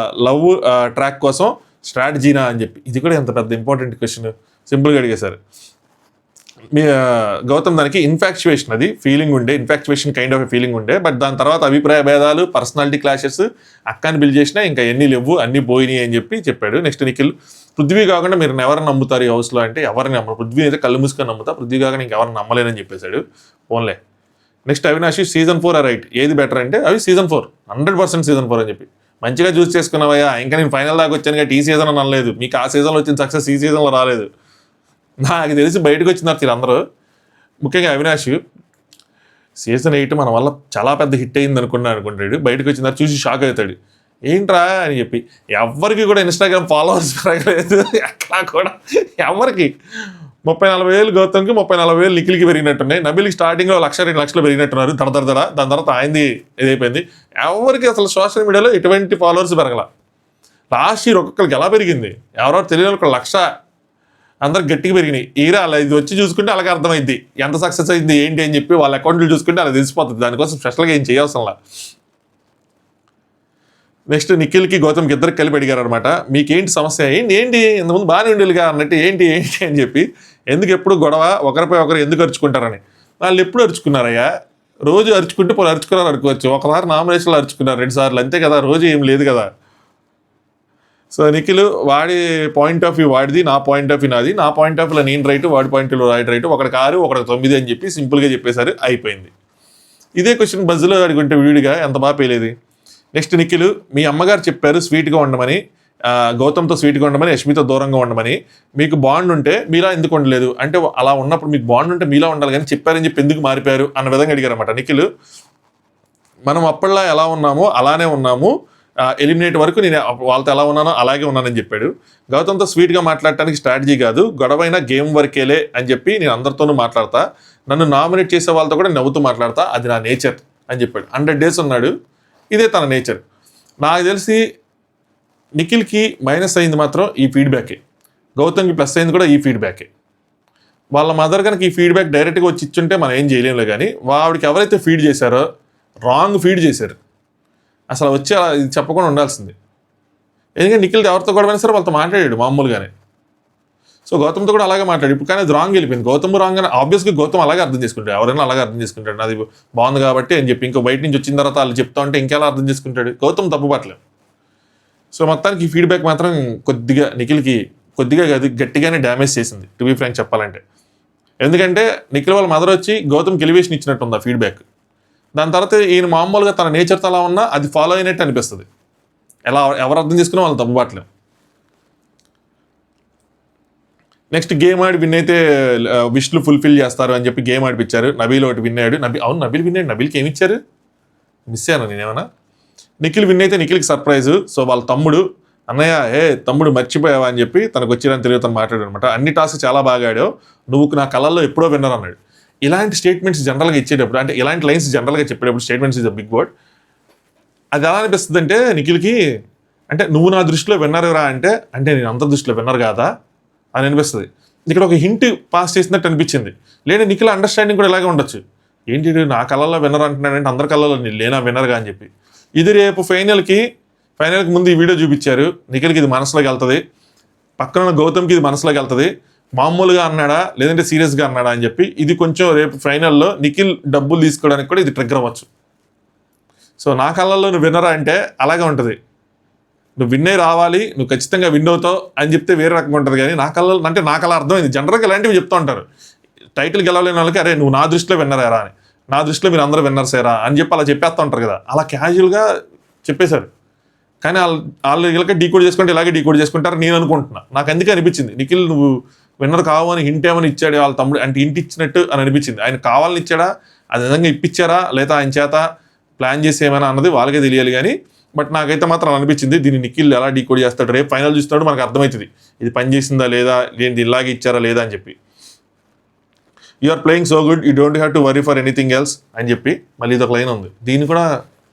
లవ్ ట్రాక్ కోసం స్ట్రాటజీనా అని చెప్పి. ఇది కూడా ఎంత పెద్ద ఇంపార్టెంట్ క్వశ్చన్, సింపుల్గా అడిగేశారు. మీ గౌతమ్ దానికి ఇన్ఫాక్చువేషన్, అది ఫీలింగ్ ఉండే, ఇన్ఫాక్చువేషన్ కైండ్ ఆఫ్ ఫీలింగ్ ఉండే, బట్ దాని తర్వాత అభిప్రాయ భేదాలు, పర్సనాలిటీ క్లాషెస్, అక్కని బిల్ చేసినా ఇంకా ఎన్ని లేవు, అన్ని పోయినాయి అని చెప్పి చెప్పాడు. నెక్స్ట్ నిఖిల్, పృథ్వీ కాకుండా మీరు ఎవరిని నమ్ముతారు ఈ హౌస్లో అంటే ఎవరిని నమ్మరు, పృథ్వీ అయితే కళ్ళు మూసుకొని నమ్ముతా, పృథ్వీ కాకుండా ఇంకెవరిని నమ్మలేనని చెప్పేశాడు. Only next Avinash season 4 right, ఏది బెటర్ అంటే అవి సీజన్ 4 100% సీజన్ 4 అని చెప్పి మంచిగా చూస్ చేసుకున్నావయ్యా. ఇంకా నేను ఫైనల్ దాకా వచ్చాను కాబట్టి ఈ సీజన్ అని అనలేదు. మీకు ఆ సీజన్లో వచ్చిన సక్సెస్ ఈ సీజన్లో రాలేదు. నాకు తెలిసి బయటకు వచ్చినారు వీళ్ళందరూ, ముఖ్యంగా అవినాష్. సీజన్ 8 మన వల్ల చాలా పెద్ద హిట్ అయింది అనుకుంటాడు, బయటకు వచ్చినారు చూసి షాక్ అవుతాడు, ఏంట్రా అని చెప్పి. ఎవరికి కూడా ఇన్స్టాగ్రామ్ ఫాలోవర్స్ పెరగలేదు ఎక్కడా కూడా, ఎవరికి. 30-40 గౌతమ్కి, 30-40 నిఖిల్కి పెరిగినట్టున్నాయి. నబిల్కి స్టార్టింగ్లో 1-2 లక్షలు పెరిగినట్టున్నారు దర. దాని తర్వాత ఆయనది ఇదైపోయింది. ఎవరికి అసలు సోషల్ మీడియాలో ఎటువంటి ఫాలోవర్స్ పెరగల. లాస్ట్ ఇయర్ ఒక్కొక్కరికి ఎలా పెరిగింది, ఎవరెవరు తెలియని ఒక 1,00,000 అందరికి గట్టిగా పెరిగినాయి. ఈరా అలా ఇది వచ్చి చూసుకుంటే అలాగే అర్థమైంది ఎంత సక్సెస్ అయింది ఏంటి అని చెప్పి. వాళ్ళ అకౌంట్లు చూసుకుంటే అలా తెలిసిపోతుంది. దానికోసం స్పెషల్గా ఏం చేయవసరంలా. నెక్స్ట్ నిఖిల్కి గౌతమ్కి ఇద్దరికి కలిపి అడిగారు అనమాట, మీకేంటి సమస్య, ఏంటి ఇంతకుముందు బాగానే ఉండేదిగా అన్నట్టు, ఏంటి అని చెప్పి. ఎందుకు ఎప్పుడు గొడవ, ఒకరిపై ఒకరు ఎందుకు అరుచుకుంటారని. వాళ్ళు ఎప్పుడు అరుచుకున్నారయ్యా, రోజు అరుచుకుంటే పోనీ అరుచుకున్నారు అనుకోవచ్చు. ఒకసారి నామినేషన్లో అరుచుకున్నారు 2 సార్లు అంతే కదా, రోజు ఏం లేదు కదా. సో నిఖిల్ వాడి పాయింట్ ఆఫ్ వ్యూ వాడిది, నా పాయింట్ ఆఫ్ వ్యూ నాది, నా పాయింట్ ఆఫ్ వ్యూలో నేను రైట్, వాడి పాయింట్ ఆఫ్ వ్యూ వాడి రైట్, ఒకటి 6 ఒకటి 9 అని చెప్పి సింపుల్గా చెప్పేశారు, అయిపోయింది. ఇదే క్వశ్చన్ బజ్లో అడుగుంటే వీడిగా ఎంత బాగా పేలేది. నెక్స్ట్ నిఖిల్, మీ అమ్మగారు చెప్పారు స్వీట్గా ఉండమని, గౌతమ్తో స్వీట్గా ఉండమని, యష్మితో దూరంగా ఉండమని. మీకు బాండ్ ఉంటే మీలా ఎందుకు ఉండలేదు అంటే, అలా ఉన్నప్పుడు మీకు బాండ్ ఉంటే మీలా ఉండాలి కానీ చెప్పారని చెప్పి ఎందుకు మారిపోయారు అన్న విధంగా అడిగారు అనమాట నిఖిల్. మనం అప్పట్లో ఎలా ఉన్నామో అలానే ఉన్నాము, ఎలిమినేట్ వరకు నేను వాళ్ళతో ఎలా ఉన్నానో అలాగే ఉన్నానని చెప్పాడు. గౌతమ్తో స్వీట్గా మాట్లాడటానికి స్ట్రాటజీ కాదు, గొడవైన గేమ్ వరకేలే అని చెప్పి నేను అందరితోనూ మాట్లాడతా, నన్ను నామినేట్ చేసే వాళ్ళతో కూడా నవ్వుతూ మాట్లాడతా, అది నా నేచర్ అని చెప్పాడు. 100 days ఉన్నాడు, ఇదే తన నేచర్. నాకు తెలిసి నిఖిల్కి మైనస్ అయింది మాత్రం ఈ ఫీడ్బ్యాకే, గౌతమ్కి ప్లస్ అయింది కూడా ఈ ఫీడ్బ్యాకే. వాళ్ళ మదర్ కనుక ఈ ఫీడ్బ్యాక్ డైరెక్ట్గా వచ్చి ఇచ్చుంటే మనం ఏం చేయలేంలే. కానీ వాడికి ఎవరైతే ఫీడ్ చేశారో రాంగ్ ఫీడ్ చేశారు, అసలు వచ్చి అలా ఇది చెప్పకుండా ఉండాల్సింది. ఎందుకంటే నిఖిల్ ఎవరితో కూడా సరే వాళ్ళతో మాట్లాడాడు మామూలుగానే. సో గౌతమ్తో కూడా అలాగే మాట్లాడు ఇప్పుడు, కానీ అది రాంగ్ వెళ్ళిపోయింది. గౌతమ్ రాంగ్ అని ఆబ్వియస్గా గౌతమ్ అలాగే అర్థం చేసుకుంటాడు, ఎవరైనా అలాగే అర్థం చేసుకుంటాడు, అది బాగుంది కాబట్టి అని చెప్పి. ఇంకో బయట నుంచి వచ్చిన తర్వాత వాళ్ళు చెప్తా ఉంటే ఇంకెలా అర్థం చేసుకుంటాడు, గౌతమ్ తప్పు పట్టలేదు. సో మొత్తానికి ఈ ఫీడ్బ్యాక్ మాత్రం కొద్దిగా నిఖిల్కి కొద్దిగా గట్టిగానే డ్యామేజ్ చేసింది, టు బీ ఫ్రాంక్ చెప్పాలంటే. ఎందుకంటే నిఖిల్ వాళ్ళ మదర్ వచ్చి గౌతమ్కి ఎలివేషన్ ఇచ్చినట్టుంది ఆ ఫీడ్బ్యాక్. దాని తర్వాత ఈయన మామూలుగా తన నేచర్తో అలా ఉన్నా అది ఫాలో అయినట్టు అనిపిస్తుంది. ఎవరు అర్థం చేసుకున్నా వాళ్ళు తప్పు పట్టలేము. నెక్స్ట్ గేమ్ ఆడి విన్ అయితే విష్లు ఫుల్ఫిల్ చేస్తారు అని చెప్పి గేమ్ ఆడిపించారు. నబీల్ ఒకటి విన్ అయ్యాడు. అవును నబీల్ విన్ అయ్యాడు. నబీల్కి ఏమి ఇచ్చారు, మిస్ అయ్యాను నేనేమన్నా. నిఖిల్ విన్ అయితే నిఖిల్కి సర్ప్రైజ్. సో వాళ్ళ తమ్ముడు, అన్నయ్య తమ్ముడు మర్చిపోయావా అని చెప్పి తనకు వచ్చిరని తెలియదు తను మాట్లాడాడు అనమాట. అన్ని టాస్క్ చాలా బాగా ఆడావు, నువ్వు నా కళల్లో ఎప్పుడో విన్నర్ అన్నాడు. ఇలాంటి స్టేట్మెంట్స్ జనరల్గా ఇచ్చేటప్పుడు, అంటే ఇలాంటి లైన్స్ జనరల్గా చెప్పేటప్పుడు, statements is a big word. అది ఎలా అనిపిస్తుంది అంటే నిఖిల్కి, అంటే నువ్వు నా దృష్టిలో విన్నర్ రా అంటే నేను అంత దృష్టిలో విన్నర్ కాదా అని అనిపిస్తుంది. ఇక్కడ ఒక హింట్ పాస్ చేసినట్టు అనిపించింది. లేదా నిఖిల్ అండర్స్టాండింగ్ కూడా ఇలాగే ఉండొచ్చు, ఏంటి నా కళల్లో విన్నర్ అంటున్నాడంటే అందరి కళల్లో లేనా విన్నర్గా అని చెప్పి. ఇది రేపు ఫైనల్కి ముందు ఈ వీడియో చూపించారు. నిఖిల్కి ఇది మనసులోకి వెళ్తుంది, పక్కన గౌతమ్కి ఇది మనసులోకి వెళ్తుంది. మామూలుగా అన్నాడా లేదంటే సీరియస్గా అన్నాడా అని చెప్పి ఇది కొంచెం రేపు ఫైనల్లో నిఖిల్ డబ్బులు తీసుకోవడానికి కూడా ఇది ట్రిగ్గర్ అవ్వచ్చు. సో నా కళ్ళల్లో నువ్వు విన్నరా అంటే అలాగే ఉంటుంది, నువ్వు విన్నే రావాలి, నువ్వు ఖచ్చితంగా విన్ అవుతావు అని చెప్తే వేరే రకంగా ఉంటుంది. కానీ నా కళ్ళలో అంటే నా కళ అర్థమైంది. జనరల్గా ఇలాంటివి చెప్తూ ఉంటారు, టైటిల్ గెలవలేని వాళ్ళకి అరే నువ్వు నా దృష్టిలో విన్నరేరా అని, నా దృష్టిలో మీరు అందరూ విన్నర్సేరా అని చెప్పి అలా చెప్పేస్తూ ఉంటారు కదా, అలా క్యాజువల్గా చెప్పేశారు. కానీ వాళ్ళు ఇలాగే డీకోడ్ చేసుకుంటే ఇలాగే డీకోడ్ చేసుకుంటారు నేను అనుకుంటున్నా. నాకు అందుకే అనిపించింది నిఖిల్ నువ్వు విన్నర్ కావని హింట్ ఏమని ఇచ్చాడు వాళ్ళ తమ్ముడు, అంటే హింట్ ఇచ్చినట్టు అని అనిపించింది. ఆయన కావాలని ఇచ్చాడా, అది నిజంగా ఇప్పించారా లేదా ఆయన చేత ప్లాన్ చేసి ఏమైనా అన్నది వాళ్ళకే తెలియాలి. కానీ బట్ నాకైతే మాత్రం అనిపించింది దీన్ని నిఖిల్ ఎలా డీకోడ్ చేస్తాడు, రేపు ఫైనల్ చూస్తాడు మనకు అర్థమవుతుంది ఇది పని చేసిందా లేదా, ఏంటి ఇలాగే ఇచ్చారా లేదా అని చెప్పి. You are playing so good, you don't have to worry for anything else అని చెప్పి మళ్ళీ ఇదొక లైన్ ఉంది. దీన్ని కూడా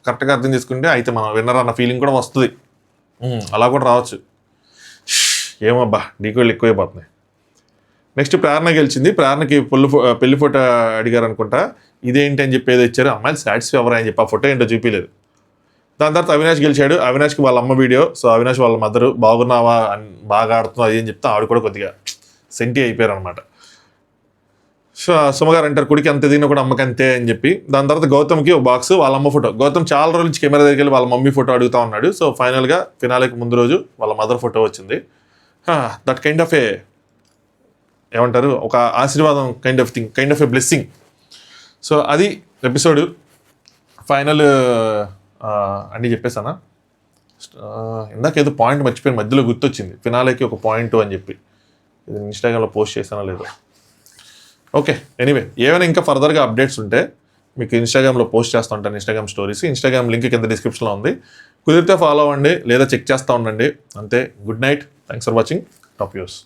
కరెక్ట్గా అర్థం చేసుకుంటే అయితే మనం విన్నర్ అన్న ఫీలింగ్ కూడా వస్తుంది. అలా కూడా రావచ్చు. ఏమబ్బా డీకోడ్లు ఎక్కువైపోతున్నాయి. నెక్స్ట్ ప్రేరణ గెలిచింది. ప్రేరణకి పెళ్లి ఫోటో అడిగారు అనుకుంటా, ఇదేంటి అని చెప్పి ఏదో ఇచ్చారు. అమ్మాయిలు సాటిస్ఫై ఎవరా అని చెప్పి ఆ ఫోటో ఏంటో చూపించలేదు. దాని తర్వాత అవినాష్ గెలిచాడు. అవినాష్కి వాళ్ళ అమ్మ వీడియో, సో అవినాష్ వాళ్ళ మదరు బాగున్నావా అని బాగా ఆడుతున్నావు అది అని చెప్తే ఆవిడ కూడా కొద్దిగా సెంటి అయిపోయారు అనమాట. సో సుమగారు అంటారు కొడుకు అంత ఎదిగినా కూడా అమ్మకి అంతే అని చెప్పి. దాని తర్వాత గౌతమ్కి ఒక బాక్స్ వాళ్ళ అమ్మ ఫోటో. గౌతమ్ చాలా రోజుల నుంచి కెమెరా దగ్గరికి వెళ్ళి వాళ్ళ మమ్మీ ఫోటో అడుగుతా ఉన్నాడు. సో ఫైనల్గా ఫినాలేకి ముందు రోజు వాళ్ళ మదర్ ఫోటో వచ్చింది. దట్ కైండ్ ఆఫ్ ఏ ఏమంటారు, ఒక ఆశీర్వాదం kind of thing, kind of a blessing. So అది ఎపిసోడ్ ఫైనల్ అన్నీ చెప్పేసానా? ఇందాక ఏదో పాయింట్ మర్చిపోయిన మధ్యలో గుర్తొచ్చింది, ఫినాలేకి ఒక పాయింట్ అని చెప్పి. ఇది ఇన్స్టాగ్రామ్లో పోస్ట్ చేసానా లేదో. ఓకే, ఎనీవే ఏమైనా ఇంకా ఫర్దర్గా అప్డేట్స్ ఉంటే మీకు ఇన్స్టాగ్రామ్లో పోస్ట్ చేస్తూ ఉంటాను, ఇన్స్టాగ్రామ్ స్టోరీస్. ఇన్స్టాగ్రామ్ లింక్ కింద డిస్క్రిప్షన్లో ఉంది, కుదిరితే ఫాలో అవ్వండి లేదా చెక్ చేస్తూ ఉండండి. అంతే. Good night, thanks for watching top news.